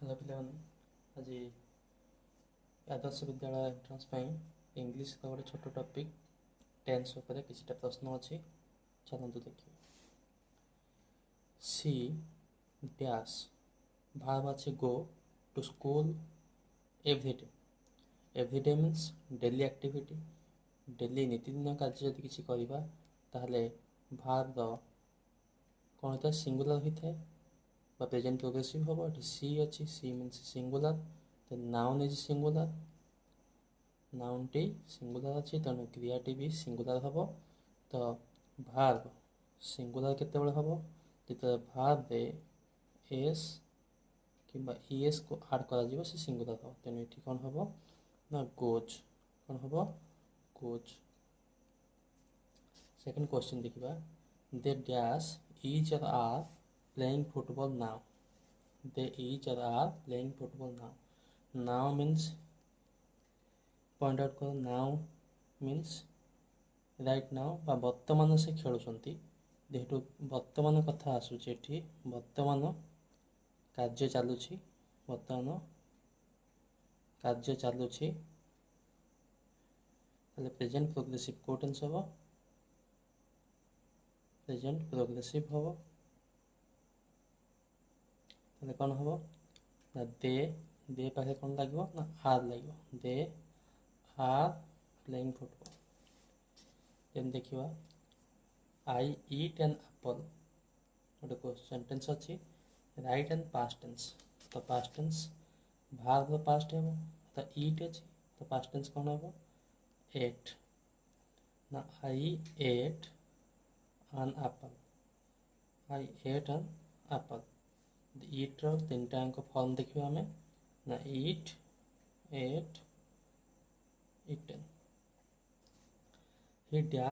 Hello पिलाମାନେ ଆଜି ଆଦର୍ଶ ବିଦ୍ୟାଳୟ entrance ପାଇଁ ଇଂଲିଶ ର ଗୋଟେ ଛୋଟ ଟପିକ୍ ଟେନ୍ସ ଉପରେ କିଛିଟା ପ୍ରଶ୍ନ ଅଛି। ଚାଲନ୍ତୁ ଦେଖିବା। ସି ଡ୍ୟାସ୍ ଭାର୍ବ ଅଛି go to school everyday. Everyday means daily activity, daily ନୀତିଦିନ କାର୍ଯ୍ୟ ଯଦି କିଛି କରିବା ତାହେଲେ ଭାର୍ବ କ'ଣ ହୋଇଥାଏ ସିଙ୍ଗୁଲାର ହୋଇଥାଏ বা প্রেজেন্ট প্রোগ্রেসিভ হব। এটি সি আছে, সি মিন্স সিঙ্গুলার, তো নাউন ইজ সিঙ্গুলার, নাউনটি সিঙ্গুলার আছে তেণু ক্রিয়াটি বি সিঙ্গুলার হব। তো ভার্ব সিঙ্গুলার কেତେବେଳେ হব যেତେବେଳେ ভার্বে এস কিংবা ইএস को আড କରାଯିବ ସେ ସିଙ୍ଗୁଲାର ହବ। ତେଣୁ ଏଠି କ'ଣ ହବ ନା ଗୋଜ୍, କ'ଣ ହବ ଗୋଜ୍। ସେକେଣ୍ଡ क्वेश्चन ଦେଖିବା। They dash is or are playing football now. They each are playing football now. Now means point out करो, now means right now বা ବର୍ତ୍ତମାନ ସେ ଖେଳୁଛନ୍ତି। ଯେହେତୁ ବର୍ତ୍ତମାନ କଥା ଆସୁଛି ଏଠି, ବର୍ତ୍ତମାନ କାର୍ଯ୍ୟ ଚାଲୁଛି, ବର୍ତ୍ତମାନ କାର୍ଯ୍ୟ ଚାଲୁଛି, ତାହେଲେ ପ୍ରେଜେଣ୍ଟ ପ୍ରୋଗ୍ରେସିଭ୍ କୋଉ ଟେନ୍ସ ହେବ? ପ୍ରେଜେଣ୍ଟ ପ୍ରୋଗ୍ରେସିଭ୍ ହେବ। তাহলে କ'ଣ ହେବ ନା ଦେ ପାଖରେ କ'ଣ ଲାଗିବ ନା ଆର୍ ଲାଗିବ। ଦେ ଆର୍ ପ୍ଲେଇଂ ଫୁଟବଲ୍। ଦେନ୍ ଦେଖିବା ଆଇ ଇଟ୍ ଆନ୍ ଆପଲ୍। ଗୋଟେ ସେଣ୍ଟେନ୍ସ ଅଛି ରାଇଟ୍ ଆଣ୍ଡ ପାଷ୍ଟ ଟେନ୍ସ। ତ ପାଷ୍ଟ ଟେନ୍ସ ଭାର୍ବର ପାଷ୍ଟ ହେବ, ତ ଇଟ୍ ଅଛି, ତ ପାଷ୍ଟ ଟେନ୍ସ କ'ଣ ହେବ ଏଟ୍। ନା ଆଇ ଏଟ୍ ଆନ୍ ଆପଲ୍, ଆଇ ଏଟ୍ ଆନ୍ ଆପଲ୍। ଇଟ୍ର ତିନିଟା ଯାକ ଫର୍ମ ଦେଖିବା ଆମେ ନା ଇଟ୍, ଏଟ୍, ଇଟେନ୍। Hi dash